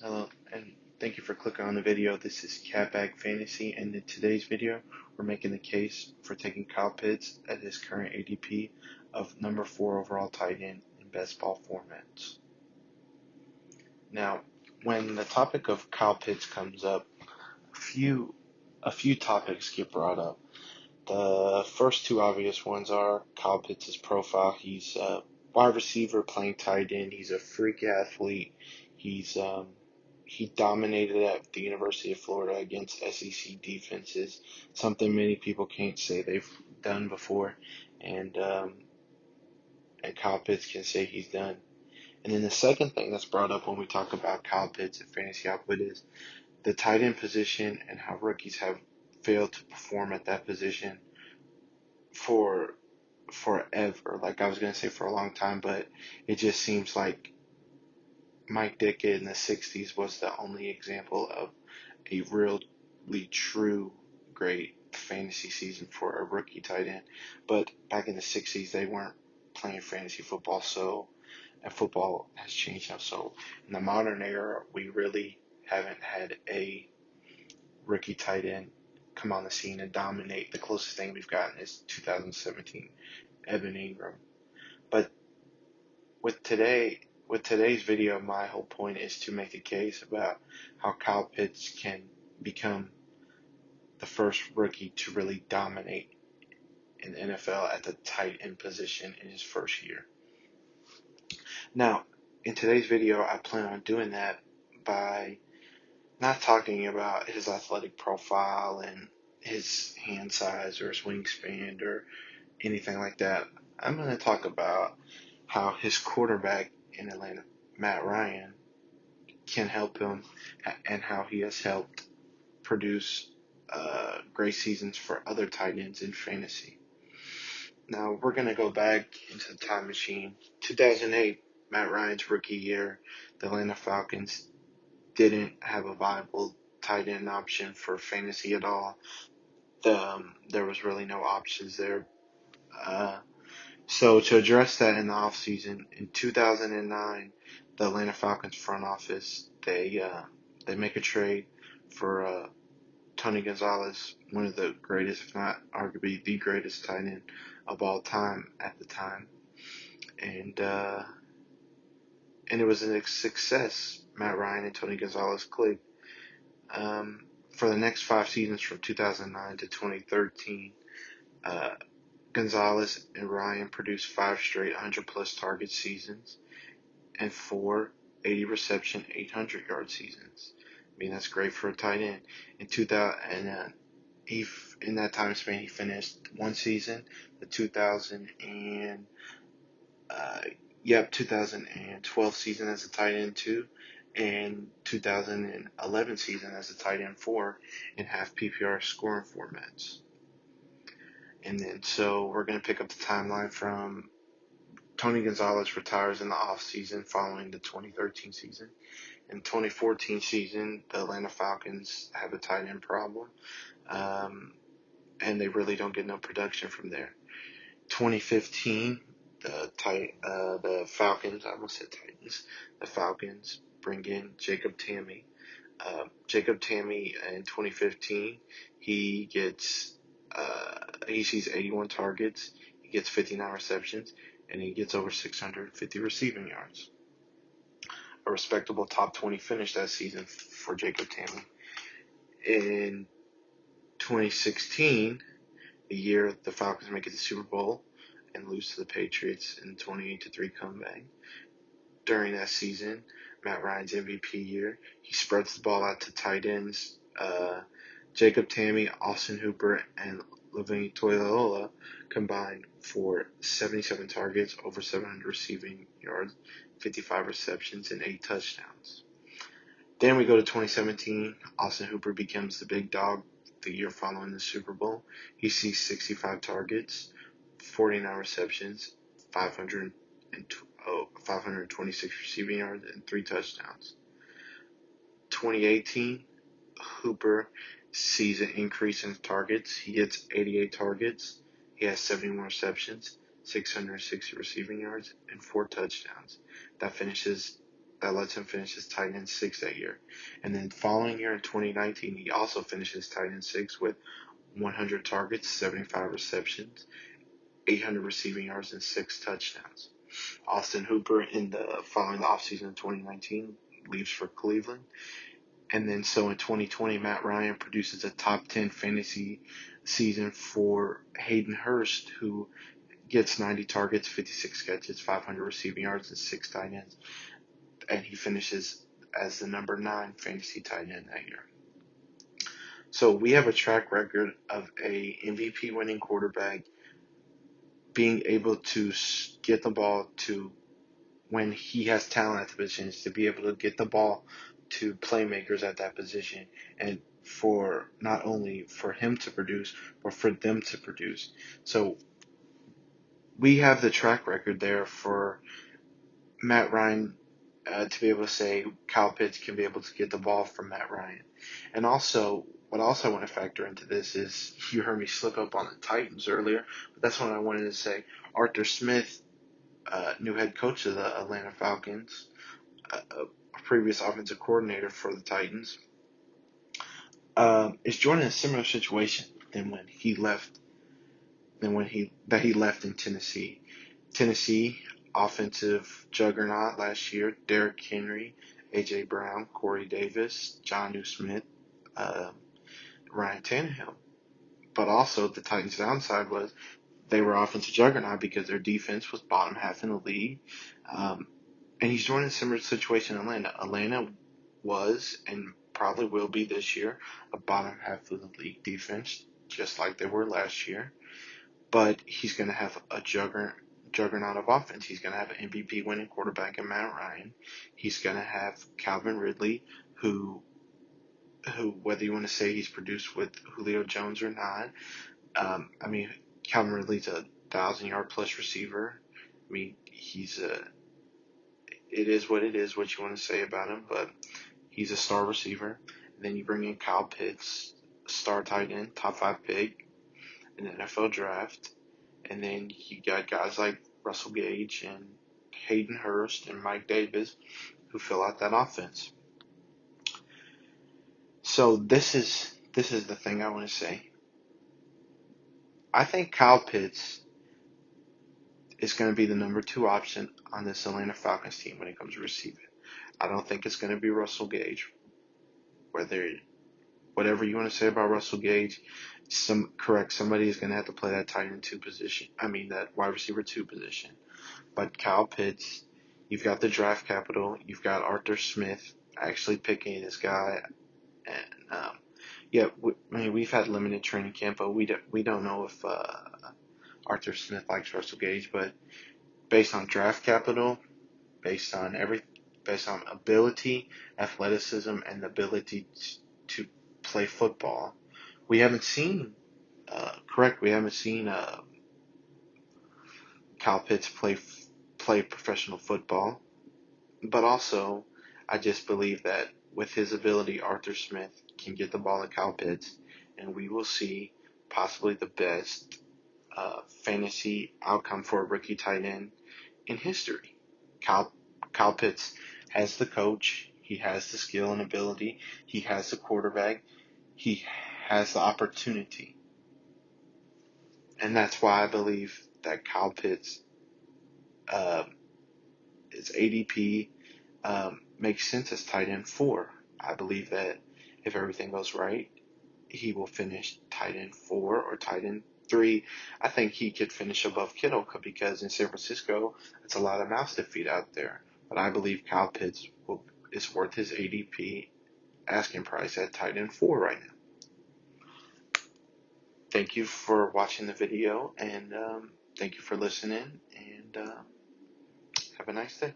Hello, and thank you for clicking on the video. This is Catbag Fantasy, and in today's video, we're making the case for taking Kyle Pitts at his current ADP of number 4 overall tight end in best ball formats. Now, when the topic of Kyle Pitts comes up, a few topics get brought up. The first two obvious ones are Kyle Pitts' profile. He's a wide receiver playing tight end. He's a freak athlete. He dominated at the University of Florida against SEC defenses, something many people can't say they've done before, and um, and Kyle Pitts can say he's done. And then the second thing that's brought up when we talk about Kyle Pitts and fantasy output is the tight end position and how rookies have failed to perform at that position for forever. Like I was gonna say for a long time, but it just seems like Mike Dick in the '60s was the only example of a really true great fantasy season for a rookie tight end. But back in the '60s, they weren't playing fantasy football, and football has changed now. So in the modern era, we really haven't had a rookie tight end come on the scene and dominate. The closest thing we've gotten is 2017 Evan Ingram. But with today's video, my whole point is to make a case about how Kyle Pitts can become the first rookie to really dominate in the NFL at the tight end position in his first year. Now, in today's video, I plan on doing that by not talking about his athletic profile and his hand size or his wingspan or anything like that. I'm going to talk about how his quarterback in Atlanta, Matt Ryan, can help him and how he has helped produce great seasons for other tight ends in fantasy. Now we're going to go back into the time machine. 2008, Matt Ryan's rookie year, the Atlanta Falcons didn't have a viable tight end option for fantasy at all. There was really no options there. So to address that in the offseason, in 2009, the Atlanta Falcons front office, they make a trade for Tony Gonzalez, one of the greatest, if not arguably the greatest tight end of all time at the time, and uh, and it was a success. Matt Ryan and Tony Gonzalez clicked. For the next 5 seasons, from 2009 to 2013, uh, Gonzalez and Ryan produced 5 straight 100-plus target seasons and 4 80 reception, 800-yard seasons. I mean, that's great for a tight end. In 2000, in that time span, he finished one season, the uh, 2012 season as a tight end 2, and 2011 season as a tight end 4 in half PPR scoring formats. And then, so we're going to pick up the timeline from Tony Gonzalez retires in the offseason following the 2013 season. In 2014 season, the Atlanta Falcons have a tight end problem, um, and they really don't get no production from there. 2015, the Falcons, I almost said Titans, the Falcons bring in Jacob Tamme. Jacob Tamme in 2015, he gets he sees 81 targets, he gets 59 receptions, and he gets over 650 receiving yards. A respectable top 20 finish that season for Jacob Tamme. In 2016, the year the Falcons make it to the Super Bowl and lose to the Patriots in 28-3 comeback. During that season, Matt Ryan's MVP year, he spreads the ball out to tight ends. Jacob Tamme, Austin Hooper, and Levine Toilola combined for 77 targets, over 700 receiving yards, 55 receptions, and 8 touchdowns. Then we go to 2017. Austin Hooper becomes the big dog the year following the Super Bowl. He sees 65 targets, 49 receptions, 526 receiving yards, and 3 touchdowns. 2018, Hooper sees an increase in targets. He gets 88 targets. He has 71 receptions, 660 receiving yards, and 4 touchdowns. That finishes that lets him finish as tight end 6 that year. And then following year in 2019, he also finishes tight end 6 with 100 targets, 75 receptions, 800 receiving yards, and 6 touchdowns. Austin Hooper following the offseason in 2019 leaves for Cleveland. And then so in 2020, Matt Ryan produces a top 10 fantasy season for Hayden Hurst, who gets 90 targets, 56 catches, 500 receiving yards, and 6 tight ends. And he finishes as the number 9 fantasy tight end that year. So we have a track record of a MVP winning quarterback being able to get the ball to, when he has talent at the positions, to be able to get the ball to playmakers at that position, and for not only for him to produce, but for them to produce. So we have the track record there for Matt Ryan to be able to say Kyle Pitts can be able to get the ball from Matt Ryan. And also, what else I want to factor into this is, you heard me slip up on the Titans earlier, but that's what I wanted to say. Arthur Smith, new head coach of the Atlanta Falcons, a previous offensive coordinator for the Titans, is joining a similar situation than when he left in Tennessee. Tennessee offensive juggernaut last year: Derrick Henry, A.J. Brown, Corey Davis, Jonnu Smith, Ryan Tannehill. But also the Titans' downside was they were offensive juggernaut because their defense was bottom half in the league. And he's joining a similar situation in Atlanta. Atlanta was, and probably will be this year, a bottom half of the league defense, just like they were last year. But he's going to have a juggernaut of offense. He's going to have an MVP winning quarterback in Matt Ryan. He's going to have Calvin Ridley, who, whether you want to say he's produced with Julio Jones or not, Calvin Ridley's a 1,000-yard plus receiver. It is what it is, what you want to say about him, but he's a star receiver. And then you bring in Kyle Pitts, star tight end, top 5 pick in the NFL draft. And then you got guys like Russell Gage and Hayden Hurst and Mike Davis who fill out that offense. So this is the thing I want to say. I think Kyle Pitts is going to be the number 2 option on this Atlanta Falcons team when it comes to receiving. I don't think it's going to be Russell Gage. Whatever you want to say about Russell Gage, somebody is going to have to play that tight end 2 position. That wide receiver 2 position. But Kyle Pitts, you've got the draft capital. You've got Arthur Smith actually picking this guy. And we've had limited training camp, but we don't know if Arthur Smith likes Russell Gage. But based on draft capital, based on ability, athleticism, and the ability to play football, we haven't seen Kyle Pitts play professional football. But also, I just believe that with his ability, Arthur Smith can get the ball to Kyle Pitts, and we will see possibly the best fantasy outcome for a rookie tight end in history. Kyle Pitts has the coach, he has the skill and ability, he has the quarterback, he has the opportunity. And that's why I believe that Kyle Pitts, his ADP makes sense as tight end 4. I believe that if everything goes right, he will finish tight end 4 or tight end 3. I think he could finish above Kittle because in San Francisco, it's a lot of mouths to feed out there. But I believe Kyle Pitts is worth his ADP asking price at tight end 4 right now. Thank you for watching the video, and thank you for listening, and have a nice day.